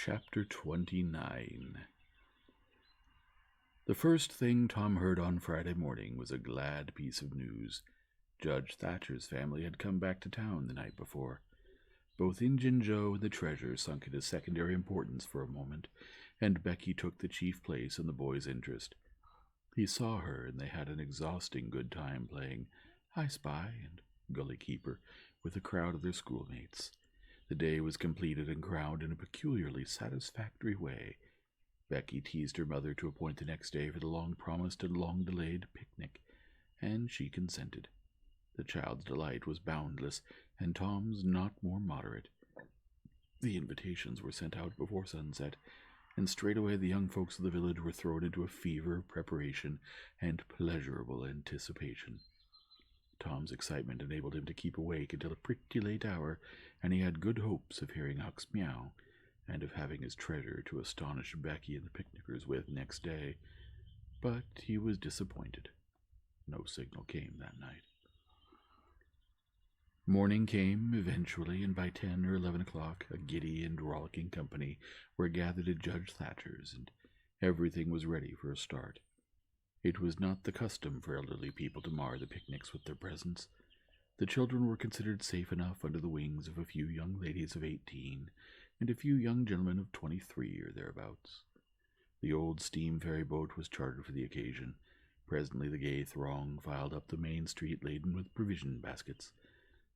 Chapter 29. The first thing Tom heard on Friday morning was a glad piece of news. Judge Thatcher's family had come back to town the night before. Both Injun Joe and the treasure sunk into secondary importance for a moment, and Becky took the chief place in the boy's interest. He saw her, and they had an exhausting good time playing I Spy and Gully Keeper with a crowd of their schoolmates. The day was completed and crowned in a peculiarly satisfactory way. Becky teased her mother to appoint the next day for the long-promised and long-delayed picnic, and she consented. The child's delight was boundless, and Tom's not more moderate. The invitations were sent out before sunset, and straightway the young folks of the village were thrown into a fever of preparation and pleasurable anticipation. Tom's excitement enabled him to keep awake until a pretty late hour, and he had good hopes of hearing Huck's meow, and of having his treasure to astonish Becky and the picnickers with next day. But he was disappointed. No signal came that night. Morning came eventually, and by 10 or 11 o'clock a giddy and rollicking company were gathered at Judge Thatcher's, and everything was ready for a start. It was not the custom for elderly people to mar the picnics with their presence. The children were considered safe enough under the wings of a few young ladies of 18 and a few young gentlemen of 23 or thereabouts. The old steam ferry boat was chartered for the occasion. Presently the gay throng filed up the main street laden with provision baskets.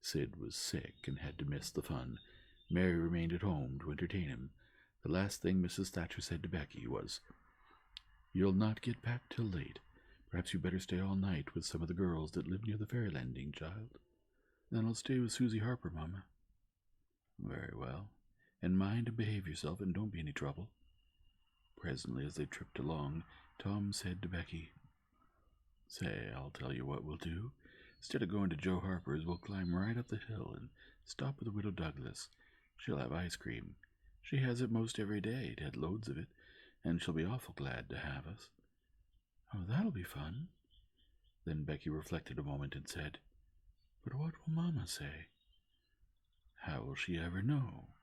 Sid was sick and had to miss the fun. Mary remained at home to entertain him. The last thing Mrs. Thatcher said to Becky was, "You'll not get back till late. Perhaps you'd better stay all night with some of the girls that live near the ferry landing, child." "Then I'll stay with Susie Harper, Mama." "Very well. And mind and behave yourself, and don't be any trouble." Presently, as they tripped along, Tom said to Becky, "Say, I'll tell you what we'll do. Instead of going to Joe Harper's, we'll climb right up the hill and stop with the Widow Douglas. She'll have ice cream. She has it most every day, had loads of it, and she'll be awful glad to have us." "Oh, that'll be fun." Then Becky reflected a moment and said, "But what will Mama say?" "How will she ever know?"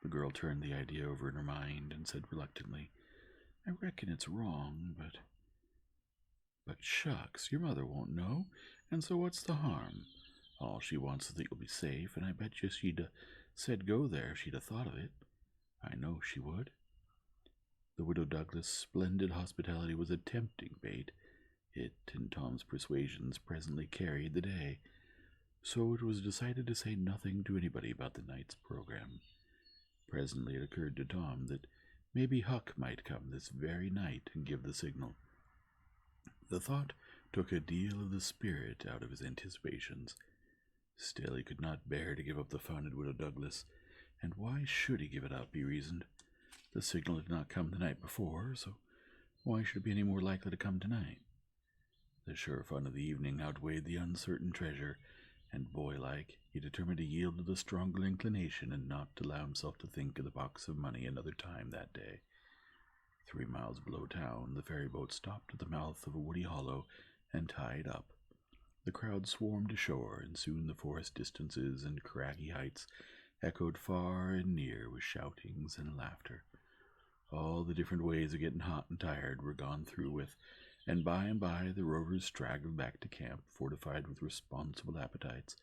The girl turned the idea over in her mind and said reluctantly, "I reckon it's wrong, but shucks, your mother won't know, and so what's the harm? All she wants is that you'll be safe, and I bet you she'd said go there if she'd thought of it. I know she would." The Widow Douglas' splendid hospitality was a tempting bait. It and Tom's persuasions presently carried the day, so it was decided to say nothing to anybody about the night's program. Presently it occurred to Tom that maybe Huck might come this very night and give the signal. The thought took a deal of the spirit out of his anticipations. Still, he could not bear to give up the fun at Widow Douglas, and why should he give it up, he reasoned. The signal did not come the night before, so why should it be any more likely to come tonight? The sure fun of the evening outweighed the uncertain treasure, and boy-like, he determined to yield to the stronger inclination and not to allow himself to think of the box of money another time that day. 3 miles below town, the ferry-boat stopped at the mouth of a woody hollow and tied up. The crowd swarmed ashore, and soon the forest distances and craggy heights echoed far and near with shoutings and laughter. All the different ways of getting hot and tired were gone through with, and by the rovers straggled back to camp, fortified with responsible appetites,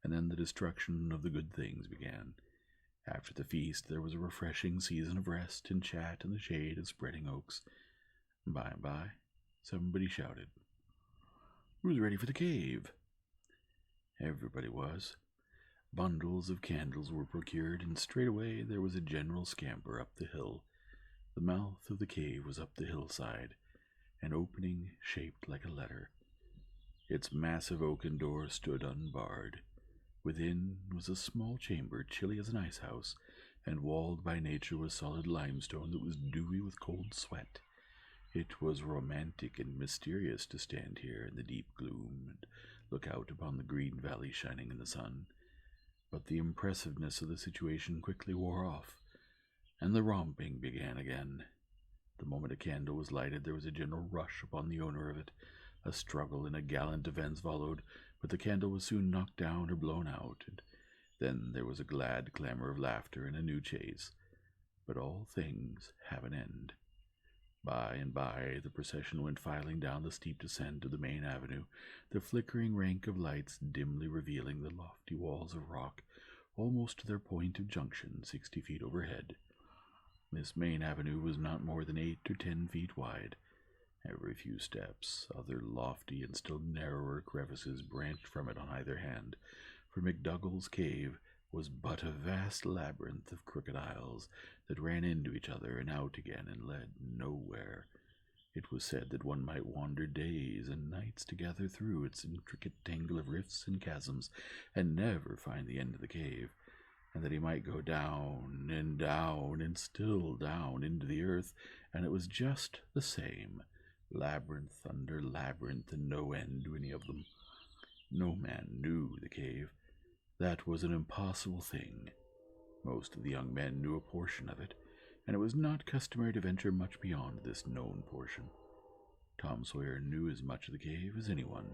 and then the destruction of the good things began. After the feast there was a refreshing season of rest and chat in the shade of spreading oaks. By and by, somebody shouted, "Who's ready for the cave?" Everybody was. Bundles of candles were procured, and straightway there was a general scamper up the hill. The mouth of the cave was up the hillside, an opening shaped like a letter. Its massive oaken door stood unbarred. Within was a small chamber, chilly as an ice-house, and walled by nature with solid limestone that was dewy with cold sweat. It was romantic and mysterious to stand here in the deep gloom and look out upon the green valley shining in the sun. But the impressiveness of the situation quickly wore off, and the romping began again. The moment a candle was lighted, there was a general rush upon the owner of it. A struggle and a gallant defense followed, but the candle was soon knocked down or blown out, and then there was a glad clamor of laughter and a new chase. but all things have an end. By and by, the procession went filing down the steep descent of the main avenue, the flickering rank of lights dimly revealing the lofty walls of rock, almost to their point of junction 60 feet overhead. This main avenue was not more than 8 or 10 feet wide. Every few steps, other lofty and still narrower crevices branched from it on either hand, for McDougall's cave was but a vast labyrinth of crooked aisles that ran into each other and out again and led nowhere. It was said that one might wander days and nights together through its intricate tangle of rifts and chasms and never find the end of the cave, and that he might go down and down and still down into the earth, and it was just the same, labyrinth under labyrinth, and no end to any of them. No man knew the cave. That was an impossible thing. Most of the young men knew a portion of it, and it was not customary to venture much beyond this known portion. Tom Sawyer knew as much of the cave as anyone.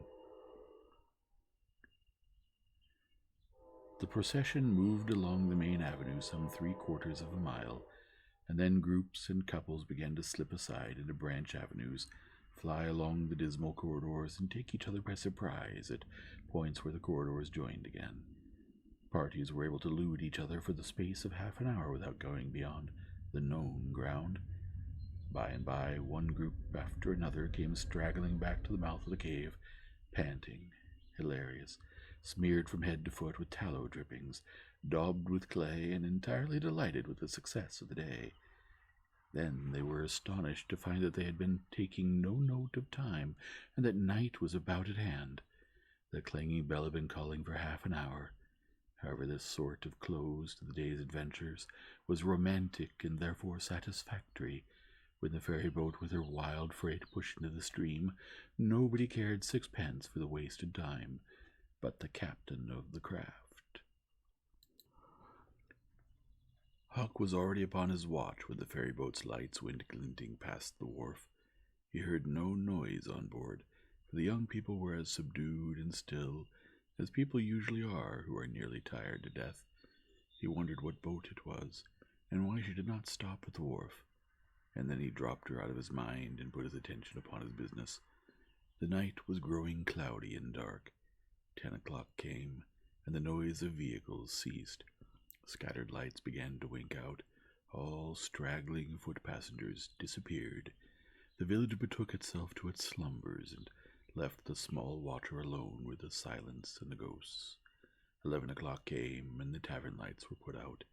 The procession moved along the main avenue some 3/4 of a mile, and then groups and couples began to slip aside into branch avenues, fly along the dismal corridors, and take each other by surprise at points where the corridors joined again. Parties were able to elude each other for the space of half an hour without going beyond the known ground. By and by, one group after another came straggling back to the mouth of the cave, panting, hilarious, smeared from head to foot with tallow drippings, daubed with clay, and entirely delighted with the success of the day. Then they were astonished to find that they had been taking no note of time, and that night was about at hand. The clanging bell had been calling for half an hour. However, this sort of close to the day's adventures was romantic and therefore satisfactory. When the ferry boat with her wild freight pushed into the stream, nobody cared 6 pence for the wasted time but the captain of the craft. Huck was already upon his watch when the ferry boat's lights went glinting past the wharf. He heard no noise on board, for the young people were as subdued and still as people usually are who are nearly tired to death. He wondered what boat it was, and why she did not stop at the wharf, and then he dropped her out of his mind and put his attention upon his business. The night was growing cloudy and dark. 10 o'clock came, and the noise of vehicles ceased. Scattered lights began to wink out. All straggling foot passengers disappeared. The village betook itself to its slumbers, and left the small watcher alone with the silence and the ghosts. 11 o'clock came, and the tavern lights were put out.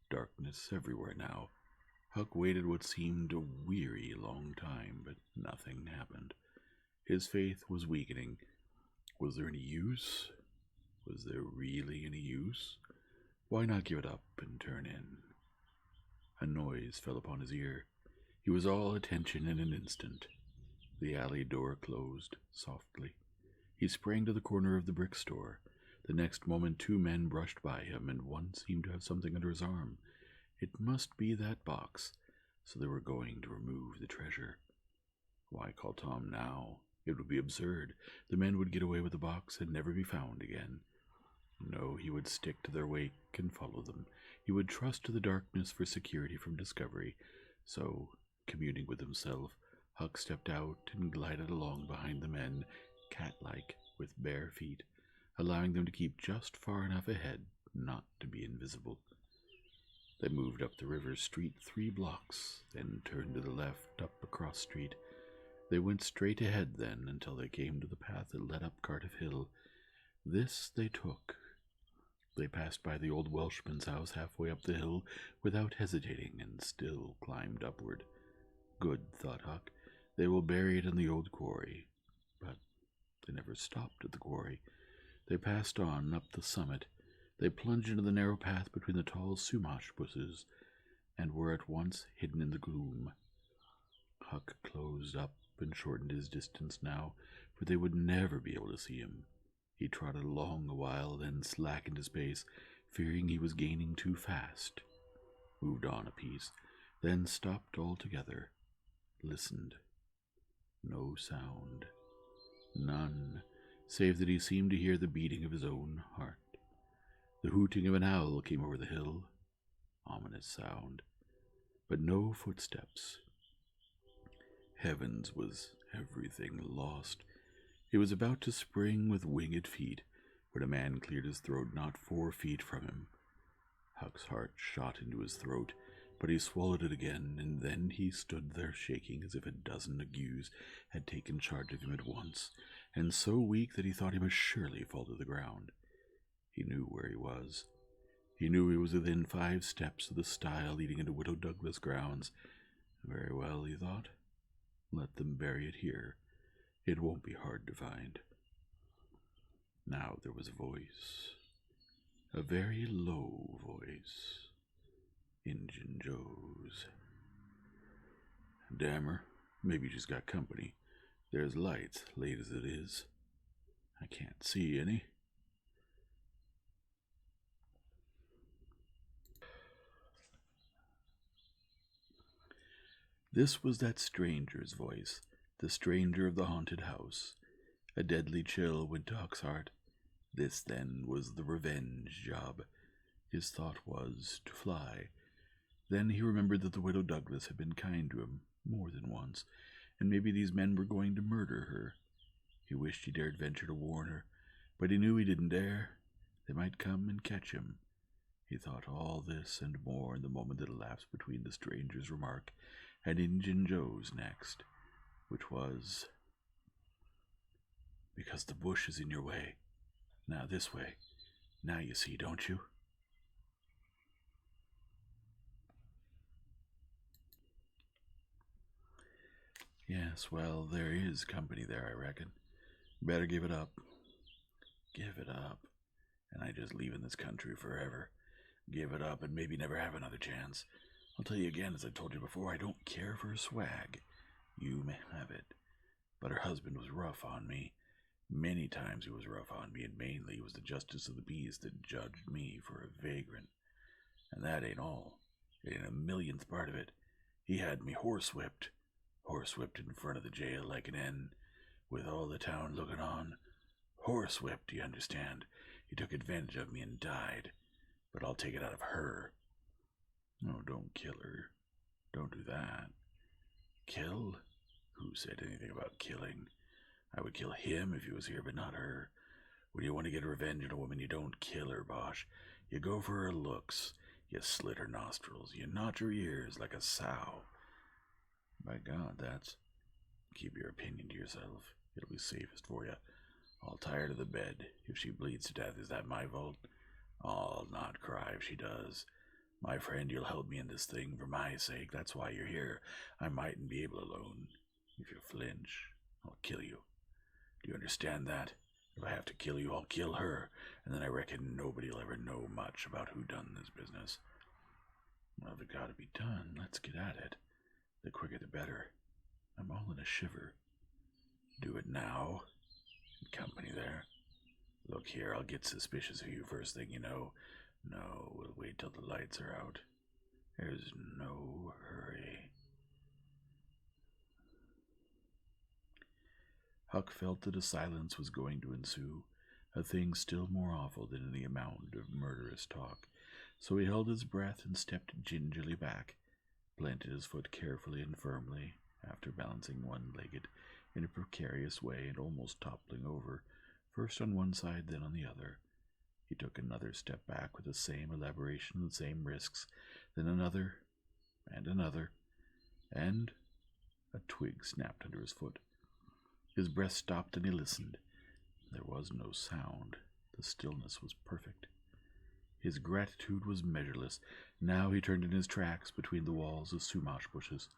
Darkness everywhere now. Huck waited what seemed a weary long time, but nothing happened. His faith was weakening. Was there any use? Was there really any use? Why not give it up and turn in? A noise fell upon his ear. He was all attention in an instant. The alley door closed softly. He sprang to the corner of the brick store. The next moment 2 men brushed by him, and one seemed to have something under his arm. It must be that box, so they were going to remove the treasure. Why call Tom now? It would be absurd. The men would get away with the box and never be found again. No, he would stick to their wake and follow them. He would trust to the darkness for security from discovery. So, communing with himself, Huck stepped out and glided along behind the men, cat-like, with bare feet, allowing them to keep just far enough ahead not to be invisible. They moved up the river street 3 blocks, then turned to the left up a cross street. They went straight ahead then until they came to the path that led up Cardiff Hill. This they took. They passed by the old Welshman's house halfway up the hill without hesitating, and still climbed upward. Good, thought Huck. They will bury it in the old quarry. But they never stopped at the quarry. They passed on up the summit. They plunged into the narrow path between the tall sumac bushes, and were at once hidden in the gloom. Huck closed up and shortened his distance now, for they would never be able to see him. He trotted along a while, then slackened his pace, fearing he was gaining too fast. Moved on a piece, then stopped altogether. Listened. No sound. None, save that he seemed to hear the beating of his own heart. The hooting of an owl came over the hill. Ominous sound. but no footsteps. Heavens, was everything lost? He was about to spring with winged feet when a man cleared his throat not 4 feet from him. Huck's heart shot into his throat, but he swallowed it again, and then he stood there shaking as if a dozen agues had taken charge of him at once, and so weak that he thought he must surely fall to the ground. He knew where he was. He knew he was within 5 steps of the stile leading into Widow Douglas' grounds. Very well, he thought. Let them bury it here. It won't be hard to find. Now there was a voice. A very low voice. Injun Joe's. Damn her. Maybe she's got company. There's lights, late as it is. I can't see any. This was that stranger's voice, the stranger of the haunted house. A deadly chill went to Huck's heart. This, then, was the revenge job. His thought was to fly. Then he remembered that the Widow Douglas had been kind to him more than once, and maybe these men were going to murder her. He wished he dared venture to warn her, but he knew he didn't dare. They might come and catch him. He thought all this and more in the moment that elapsed between the stranger's remark and Injun Joe's next, which was, "Because the bush is in your way. Now this way. Now you see, don't you?" Yes, well, there is company there, I reckon. Better give it up. Give it up. And I just leave in this country forever. Give it up and maybe never have another chance. I'll tell you again, as I told you before, I don't care for her swag. You may have it. But her husband was rough on me. Many times he was rough on me, and mainly it was the justice of the peace that judged me for a vagrant. And that ain't all. It ain't a millionth part of it. He had me horsewhipped. Horsewhipped in front of the jail like an hen, with all the town looking on. Horsewhipped, do you understand? He took advantage of me and died. But I'll take it out of her. No, don't kill her. Don't do that. Kill? Who said anything about killing? I would kill him if he was here, but not her. When you want to get revenge on a woman, you don't kill her, Bosh. You go for her looks. You slit her nostrils. You knot her ears like a sow. By God, that's... Keep your opinion to yourself. It'll be safest for you. I'll tie her to the bed. If she bleeds to death, is that my fault? I'll not cry if she does. My friend, you'll help me in this thing for my sake. That's why you're here. I mightn't be able alone. If you flinch, I'll kill you. Do you understand that? If I have to kill you, I'll kill her, and then I reckon nobody'll ever know much about who done this business. Well, if it gotta be done, let's get at it. The quicker the better. I'm all in a shiver. Do it now. Company there. Look here, I'll get suspicious of you first thing you know. No, we'll wait till the lights are out. There's no hurry. Huck felt that a silence was going to ensue, a thing still more awful than any amount of murderous talk, so he held his breath and stepped gingerly back, planted his foot carefully and firmly, after balancing one-legged in a precarious way and almost toppling over, first on one side, then on the other. He took another step back with the same elaboration and the same risks, then another, and a twig snapped under his foot. His breath stopped and he listened. There was no sound. The stillness was perfect. His gratitude was measureless. Now he turned in his tracks between the walls of sumac bushes,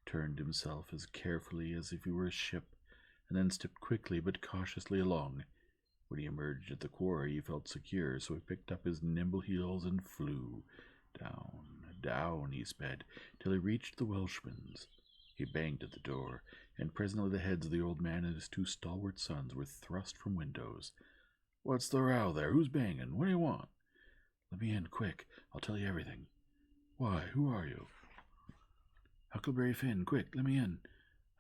turned himself as carefully as if he were a ship, and then stepped quickly but cautiously along. When he emerged at the quarry, he felt secure, so he picked up his nimble heels and flew. Down he sped, till he reached the Welshman's. He banged at the door, and presently the heads of the old man and his 2 stalwart sons were thrust from windows. "What's the row there? Who's banging? What do you want?" "Let me in, quick. I'll tell you everything." "Why, who are you?" "Huckleberry Finn, quick, let me in."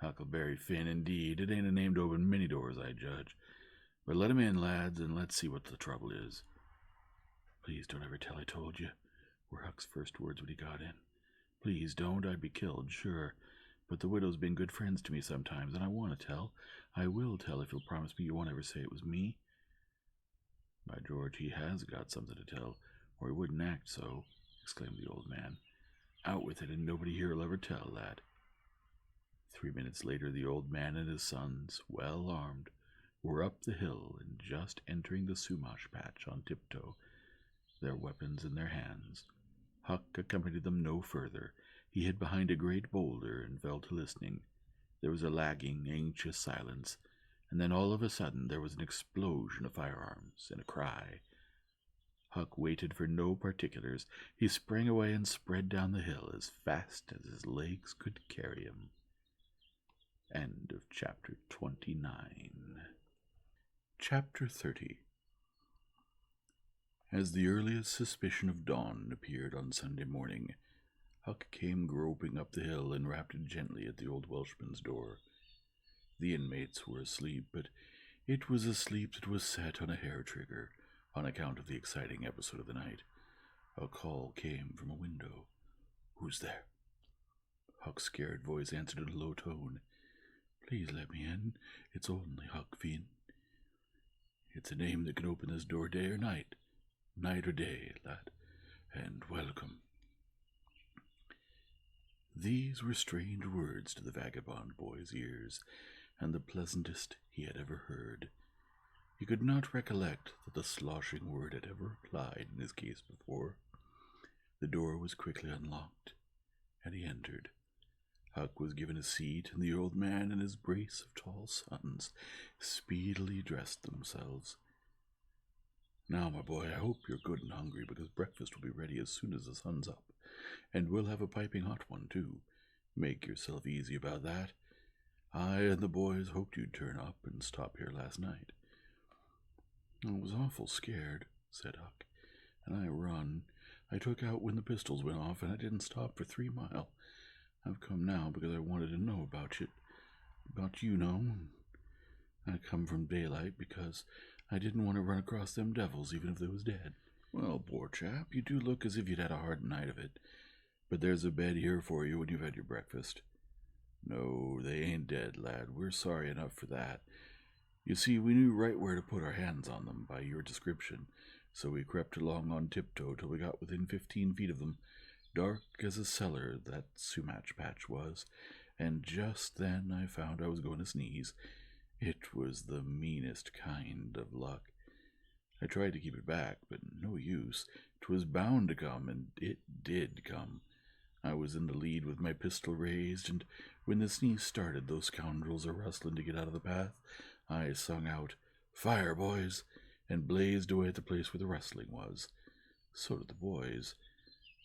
"Huckleberry Finn, indeed. It ain't a name to open many doors, I judge. But let him in, lads, and let's see what the trouble is." "Please don't ever tell I told you," were Huck's first words when he got in. Please don't. I'd be killed, sure. But the widow's been good friends to me sometimes, and I want to tell. I will tell if you'll promise me you won't ever say it was me." "By George, he has got something to tell, or he wouldn't act so," exclaimed the old man. "Out with it, and nobody here will ever tell, lad." 3 minutes later, the old man and his sons, well armed, were up the hill and just entering the sumac patch on tiptoe, their weapons in their hands. Huck accompanied them no further. He hid behind a great boulder and fell to listening. There was a lagging, anxious silence, and then all of a sudden there was an explosion of firearms and a cry. Huck waited for no particulars. He sprang away and spread down the hill as fast as his legs could carry him. End of chapter 29. Chapter 30. As the earliest suspicion of dawn appeared on Sunday morning, Huck came groping up the hill and rapped gently at the old Welshman's door. The inmates were asleep, but it was a sleep that was set on a hair-trigger on account of the exciting episode of the night. A call came from a window. "Who's there?" Huck's scared voice answered in a low tone. "Please let me in. It's only Huck Finn." "It's a name that can open this door day or night. Night or day, lad, and welcome." These were strange words to the vagabond boy's ears, and the pleasantest he had ever heard. He could not recollect that the sloshing word had ever applied in his case before. The door was quickly unlocked, and he entered. Huck was given a seat, and the old man and his brace of tall sons speedily dressed themselves. "Now, my boy, I hope you're good and hungry, because breakfast will be ready as soon as the sun's up, and we'll have a piping hot one, too. Make yourself easy about that. I and the boys hoped you'd turn up and stop here last night." "I was awful scared," said Huck, "and I run. I took out when the pistols went off, and I didn't stop for 3 mile. I've come now because I wanted to know about you know. I come from daylight because I didn't want to run across them devils, even if they was dead." "Well, poor chap, you do look as if you'd had a hard night of it. But there's a bed here for you when you've had your breakfast." "No, they ain't dead, lad. We're sorry enough for that. You see, we knew right where to put our hands on them by your description, so we crept along on tiptoe till we got within 15 feet of them. Dark as a cellar, that sumac patch was, and just then I found I was going to sneeze. It was the meanest kind of luck. I tried to keep it back, but no use. 'Twas bound to come, and it did come. I was in the lead with my pistol raised, and when the sneeze started, those scoundrels are rustling to get out of the path, I sung out, 'Fire, boys!' and blazed away at the place where the rustling was. So did the boys.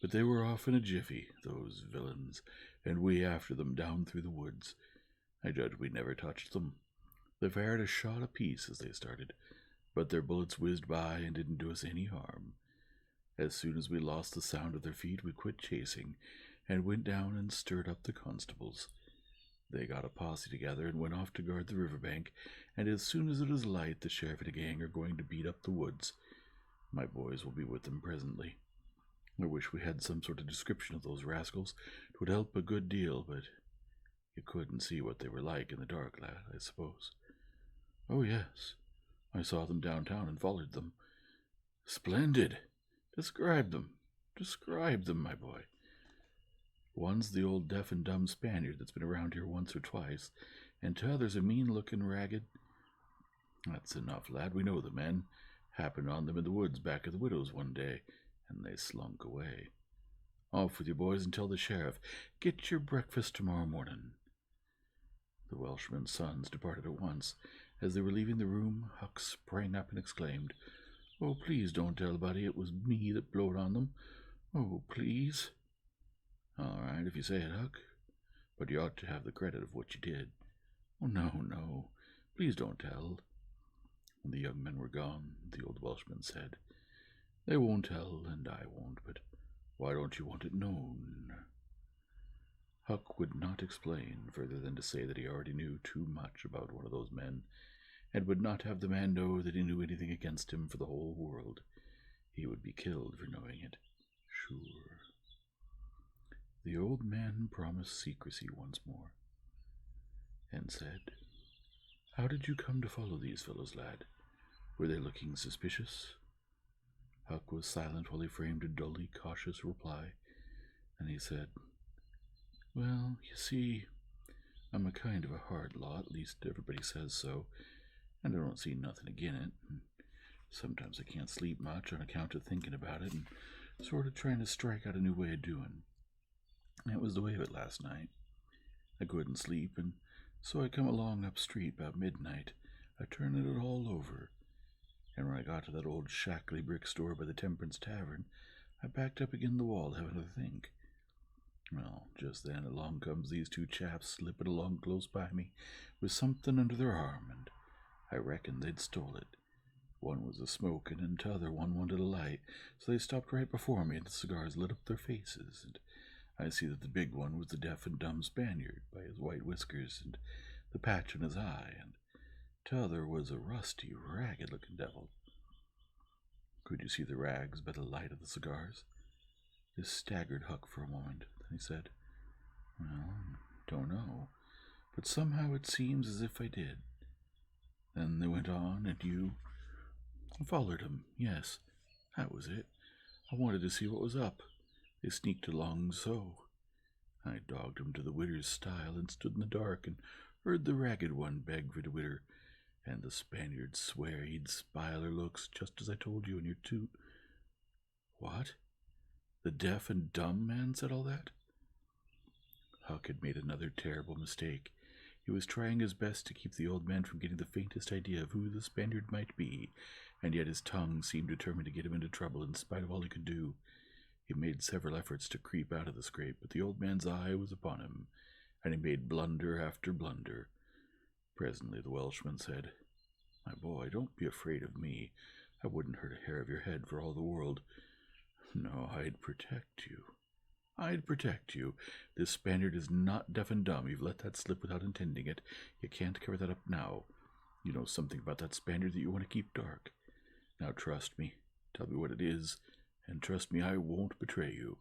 But they were off in a jiffy, those villains, and we after them down through the woods. I judged we never touched them. They fired a shot apiece as they started, but their bullets whizzed by and didn't do us any harm. As soon as we lost the sound of their feet, we quit chasing, and went down and stirred up the constables. They got a posse together and went off to guard the riverbank, and as soon as it is light, the sheriff and a gang are going to beat up the woods. My boys will be with them presently. I wish we had some sort of description of those rascals. It would help a good deal, but you couldn't see what they were like in the dark, lad, I suppose." "Oh, yes. I saw them downtown and followed them." "Splendid! Describe them, my boy." "One's the old deaf and dumb Spaniard that's been around here once or twice, and t'other's a mean-looking, ragged—" "That's enough, lad. We know the men. Happened on them in the woods back of the widow's one day, and they slunk away. Off with you, boys, and tell the sheriff. Get your breakfast tomorrow morning." The Welshman's sons departed at once. As they were leaving the room, Huck sprang up and exclaimed, "Oh, please don't tell Buddy it was me that blowed on them. Oh, please." "All right, if you say it, Huck. But you ought to have the credit of what you did." "Oh, no. Please don't tell." When the young men were gone, the old Welshman said, "They won't tell, and I won't, but why don't you want it known?" Huck would not explain further than to say that he already knew too much about one of those men, and would not have the man know that he knew anything against him for the whole world. He would be killed for knowing it, sure. The old man promised secrecy once more, and said, "How did you come to follow these fellows, lad? Were they looking suspicious?" Huck was silent while he framed a dully cautious reply, and he said, "Well, you see, I'm a kind of a hard lot, at least everybody says so, and I don't see nothing agin it. And sometimes I can't sleep much on account of thinking about it and sort of trying to strike out a new way of doing. That was the way of it last night. I couldn't sleep, and so I come along up street about midnight, a turning it all over, and when I got to that old shackly brick store by the Temperance Tavern, I backed up agin the wall having to think. Well, just then along comes these two chaps slipping along close by me with something under their arm, and I reckoned they'd stole it. One was a-smoking, and t'other one wanted a light, so they stopped right before me, and the cigars lit up their faces, and I see that the big one was the deaf and dumb Spaniard, by his white whiskers and the patch in his eye, and t'other was a rusty, ragged-looking devil. Could you see the rags by the light of the cigars?" This staggered Huck for a moment. Then he said, "Well, don't know, but somehow it seems as if I did. Then they went on, and you—" "I followed 'em, yes, that was it. I wanted to see what was up. They sneaked along so. I dogged 'em to the widder's stile and stood in the dark and heard the ragged one beg for the widder, and the Spaniard swear he'd spile her looks, just as I told you in your toot." "What? The deaf and dumb man said all that?" Huck had made another terrible mistake. He was trying his best to keep the old man from getting the faintest idea of who the Spaniard might be, and yet his tongue seemed determined to get him into trouble in spite of all he could do. He made several efforts to creep out of the scrape, but the old man's eye was upon him, and he made blunder after blunder. Presently the Welshman said, "My boy, don't be afraid of me. I wouldn't hurt a hair of your head for all the world. No, I'd protect you. I'd protect you. This Spaniard is not deaf and dumb. You've let that slip without intending it. You can't cover that up now. You know something about that Spaniard that you want to keep dark. Now trust me. Tell me what it is, and trust me, I won't betray you."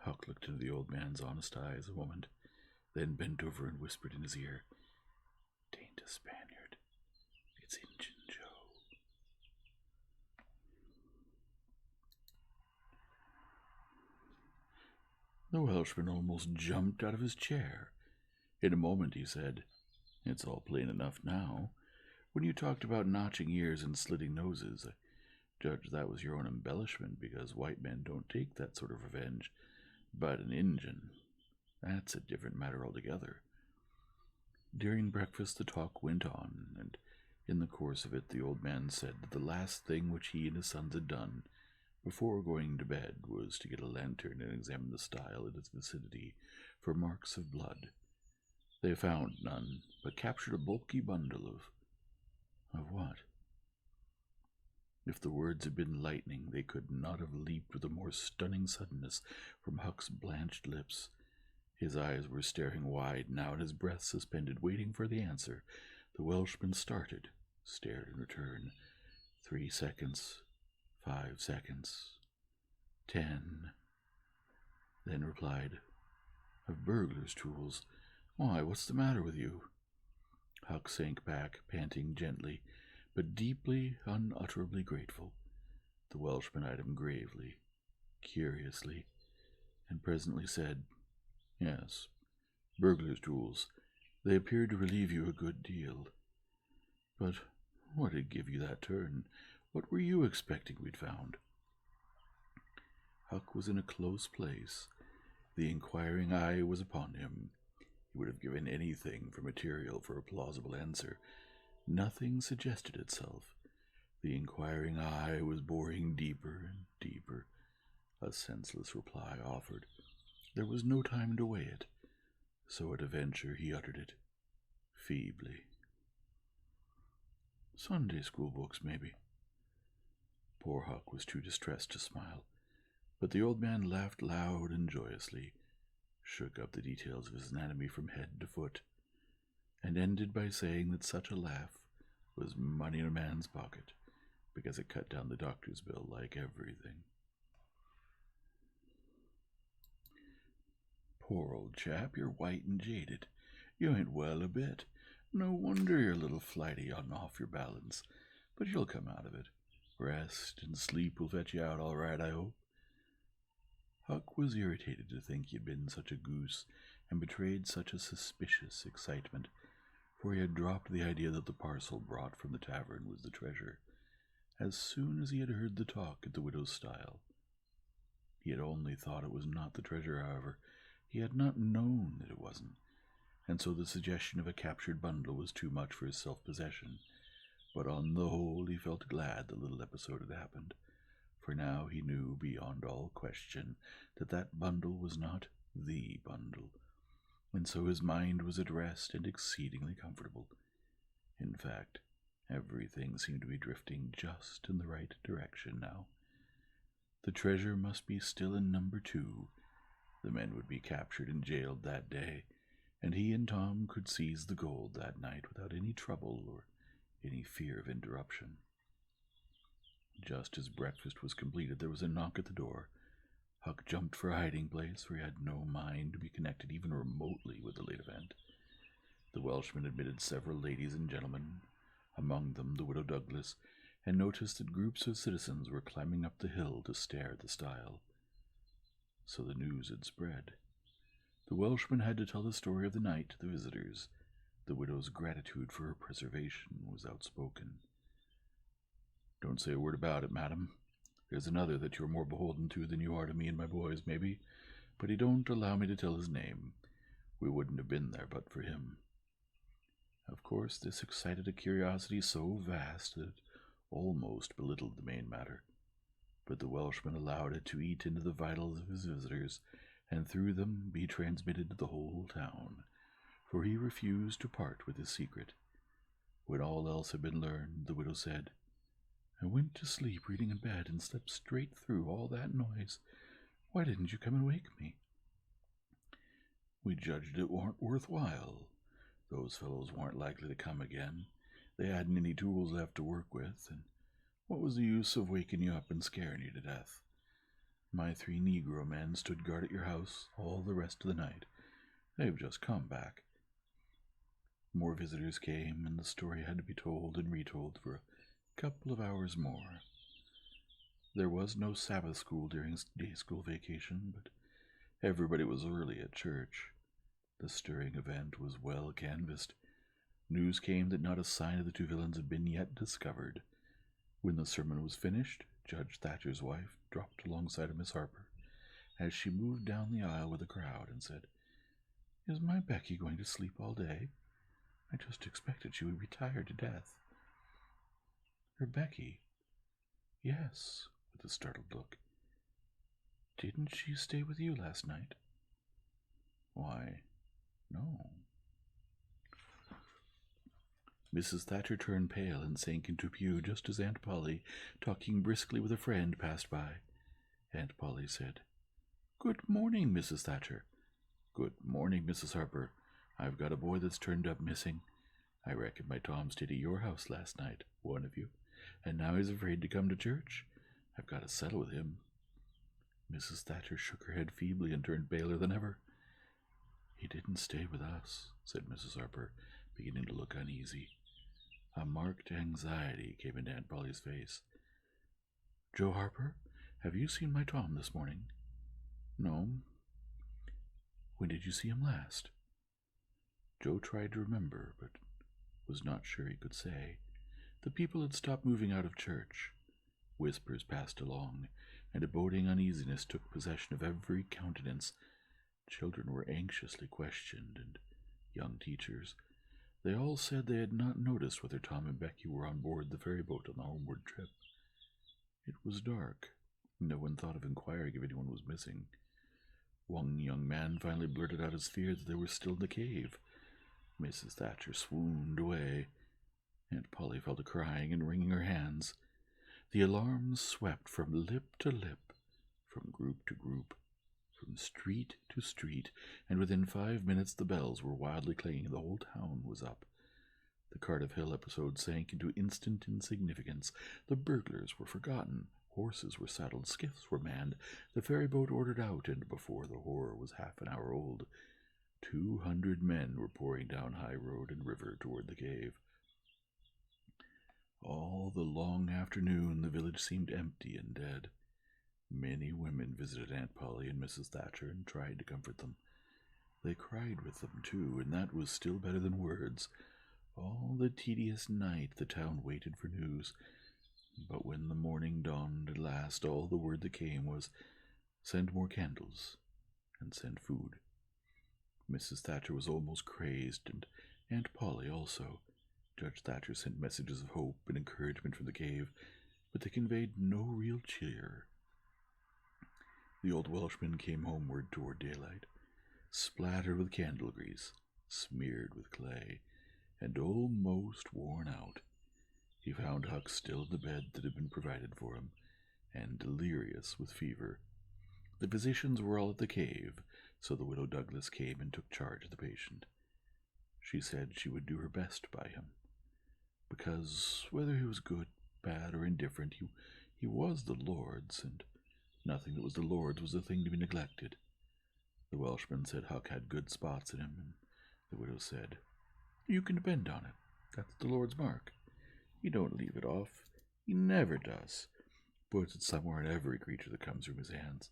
Huck looked into the old man's honest eyes a moment, then bent over and whispered in his ear, "'Tain't a Spaniard. It's Injun Joe." The Welshman almost jumped out of his chair. In a moment he said, "It's all plain enough now. When you talked about notching ears and slitting noses, I judged that was your own embellishment, because white men don't take that sort of revenge. But an Injun, that's a different matter altogether." During breakfast the talk went on, and in the course of it the old man said that the last thing which he and his sons had done before going to bed was to get a lantern and examine the stile in its vicinity for marks of blood. They found none, but captured a bulky bundle of what? If the words had been lightning, they could not have leaped with a more stunning suddenness from Huck's blanched lips. His eyes were staring wide now, and his breath suspended, waiting for the answer. The Welshman started, stared in return. 3 seconds, 5 seconds, 10, then replied, "Of burglar's tools. Why, what's the matter with you?" Huck sank back, panting gently, but deeply, unutterably grateful. The Welshman eyed him gravely, curiously, and presently said, "Yes, burglar's tools. They appeared to relieve you a good deal. But what did give you that turn? What were you expecting we'd found?" Huck was in a close place. The inquiring eye was upon him. He would have given anything for material for a plausible answer. Nothing suggested itself. The inquiring eye was boring deeper and deeper. A senseless reply offered. There was no time to weigh it, so at a venture he uttered it, feebly. "Sunday school books, maybe." Poor Huck was too distressed to smile, but the old man laughed loud and joyously, shook up the details of his anatomy from head to foot, and ended by saying that such a laugh was money in a man's pocket, because it cut down the doctor's bill like everything. Poor old chap, you're white and jaded. You ain't well a bit. No wonder you're a little flighty and off your balance. But you'll come out of it. Rest and sleep will fetch you out all right, I hope." Huck was irritated to think he had been such a goose and betrayed such a suspicious excitement, for he had dropped the idea that the parcel brought from the tavern was the treasure, as soon as he had heard the talk at the widow's stile. He had only thought it was not the treasure, however. He had not known that it wasn't, and so the suggestion of a captured bundle was too much for his self-possession. But on the whole he felt glad the little episode had happened, for now he knew beyond all question that that bundle was not the bundle, and so his mind was at rest and exceedingly comfortable. In fact, everything seemed to be drifting just in the right direction now. The treasure must be still in number 2. The men would be captured and jailed that day, and he and Tom could seize the gold that night without any trouble or any fear of interruption. Just as breakfast was completed, there was a knock at the door. Huck jumped for a hiding place, for he had no mind to be connected even remotely with the late event. The Welshman admitted several ladies and gentlemen, among them the widow Douglas, and noticed that groups of citizens were climbing up the hill to stare at the stile. So the news had spread. The Welshman had to tell the story of the night to the visitors. The widow's gratitude for her preservation was outspoken. "Don't say a word about it, madam. There's another that you're more beholden to than you are to me and my boys, maybe, but he don't allow me to tell his name. We wouldn't have been there but for him." Of course, this excited a curiosity so vast that it almost belittled the main matter, but the Welshman allowed it to eat into the vitals of his visitors, and through them be transmitted to the whole town, for he refused to part with his secret. When all else had been learned, the widow said, "I went to sleep reading in bed and slept straight through all that noise. Why didn't you come and wake me?" "We judged it warn't worthwhile. Those fellows weren't likely to come again. They hadn't any tools left to work with, and what was the use of waking you up and scaring you to death? My 3 Negro men stood guard at your house all the rest of the night. They've just come back." More visitors came, and the story had to be told and retold for a couple of hours more. There was no Sabbath school during day school vacation, but everybody was early at church. The stirring event was well canvassed. News came that not a sign of the 2 villains had been yet discovered. When the sermon was finished, Judge Thatcher's wife dropped alongside of Miss Harper as she moved down the aisle with the crowd and said, "Is my Becky going to sleep all day? I just expected she would be tired to death." "Her Becky?" "Yes," with a startled look. "Didn't she stay with you last night?" "Why, no." Mrs. Thatcher turned pale and sank into a pew just as Aunt Polly, talking briskly with a friend, passed by. Aunt Polly said, "Good morning, Mrs. Thatcher." "Good morning, Mrs. Harper. I've got a boy that's turned up missing. I reckon my Tom stayed at your house last night, one of you, and now he's afraid to come to church. I've got to settle with him." Mrs. Thatcher shook her head feebly and turned paler than ever. "He didn't stay with us," said Mrs. Harper, beginning to look uneasy. A marked anxiety came into Aunt Polly's face. "Joe Harper, have you seen my Tom this morning?" "No." "When did you see him last?" Joe tried to remember, but was not sure he could say. The people had stopped moving out of church. Whispers passed along, and a boding uneasiness took possession of every countenance. Children were anxiously questioned, and young teachers. They all said they had not noticed whether Tom and Becky were on board the ferry boat on the homeward trip. It was dark. No one thought of inquiring if anyone was missing. One young man finally blurted out his fear that they were still in the cave. Mrs. Thatcher swooned away. Aunt Polly fell to crying and wringing her hands. The alarms swept from lip to lip, from group to group, from street to street, and within 5 minutes the bells were wildly clanging. The whole town was up. The Cardiff Hill episode sank into instant insignificance. The burglars were forgotten. Horses were saddled, skiffs were manned, the ferry boat ordered out, and before the horror was half an hour old, 200 men were pouring down high road and river toward the cave. All the long afternoon the village seemed empty and dead. Many women visited Aunt Polly and Mrs. Thatcher and tried to comfort them. They cried with them, too, and that was still better than words. All the tedious night the town waited for news, but when the morning dawned at last, all the word that came was, "Send more candles, and send food." Mrs. Thatcher was almost crazed, and Aunt Polly also. Judge Thatcher sent messages of hope and encouragement from the cave, but they conveyed no real cheer. The old Welshman came homeward toward daylight, splattered with candle grease, smeared with clay, and almost worn out. He found Huck still in the bed that had been provided for him, and delirious with fever. The physicians were all at the cave, so the widow Douglas came and took charge of the patient. She said she would do her best by him, because whether he was good, bad, or indifferent, he was the Lord's, and nothing that was the Lord's was a thing to be neglected. The Welshman said Huck had good spots in him, and the widow said, "You can depend on it. That's the Lord's mark. He don't leave it off. He never does. Puts it somewhere in every creature that comes from his hands."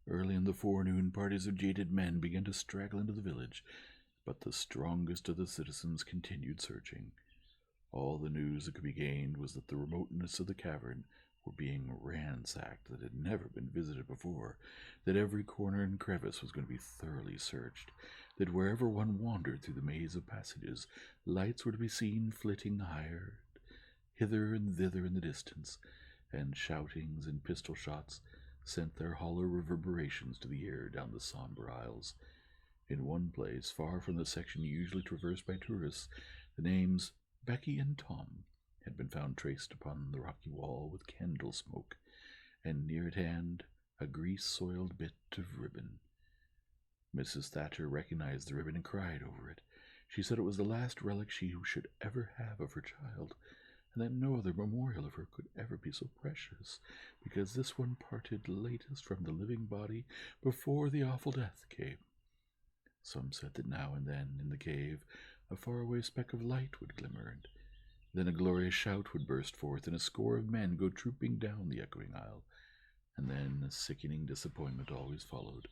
Early in the forenoon, parties of jaded men began to straggle into the village, but the strongest of the citizens continued searching. All the news that could be gained was that the remotenesses of the cavern were being ransacked that had never been visited before, that every corner and crevice was going to be thoroughly searched, that wherever one wandered through the maze of passages, lights were to be seen flitting higher, hither and thither in the distance, and shoutings and pistol shots sent their hollow reverberations to the ear down the somber aisles. In one place, far from the section usually traversed by tourists, the names Becky and Tom had been found traced upon the rocky wall with candle smoke, and near at hand a grease-soiled bit of ribbon. Mrs. Thatcher recognized the ribbon and cried over it. She said it was the last relic she should ever have of her child, and that no other memorial of her could ever be so precious, because this one parted latest from the living body before the awful death came. Some said that now and then, in the cave, a faraway speck of light would glimmer, and then a glorious shout would burst forth, and a score of men go trooping down the echoing aisle, and then a sickening disappointment always followed.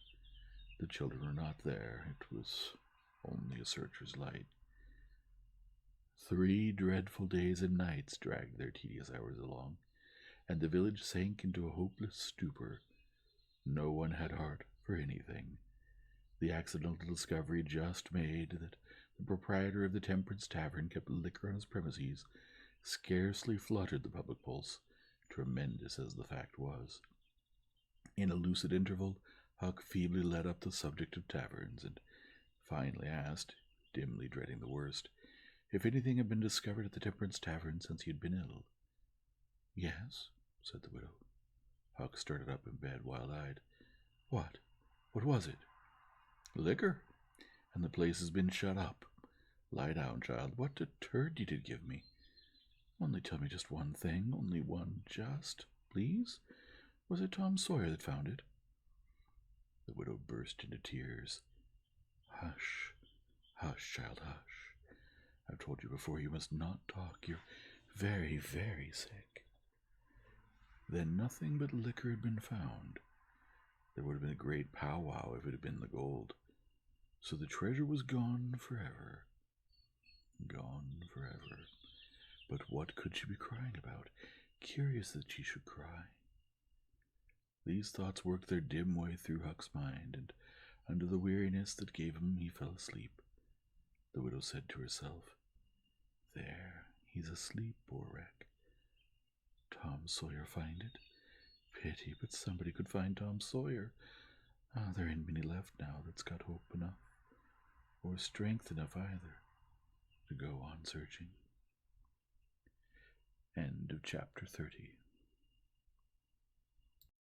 The children were not there. It was only a searcher's light. 3 dreadful days and nights dragged their tedious hours along, and the village sank into a hopeless stupor. No one had heart for anything. The accidental discovery just made that the proprietor of the Temperance Tavern kept liquor on his premises scarcely fluttered the public pulse, tremendous as the fact was. In a lucid interval, Huck feebly led up the subject of taverns, and finally asked, dimly dreading the worst, if anything had been discovered at the Temperance Tavern since he had been ill. "Yes," said the widow. Huck started up in bed, wild-eyed. "What? What was it?" "Liquor, and the place has been shut up. Lie down, child. What a turd you did give me. Only tell me just one thing, only one, just, please. Was it Tom Sawyer that found it?" The widow burst into tears. "Hush, hush, child, hush. I've told you before you must not talk. You're very, very sick." Then nothing but liquor had been found. There would have been a great powwow if it had been the gold. So the treasure was gone forever. Gone forever. But what could she be crying about? Curious that she should cry. These thoughts worked their dim way through Huck's mind, and under the weariness that gave him, he fell asleep. The widow said to herself, "There, he's asleep, poor wreck. Tom Sawyer find it? Pity, but somebody could find Tom Sawyer. There ain't many left now that's got hope enough, or strength enough either, to go on searching." End of chapter 30.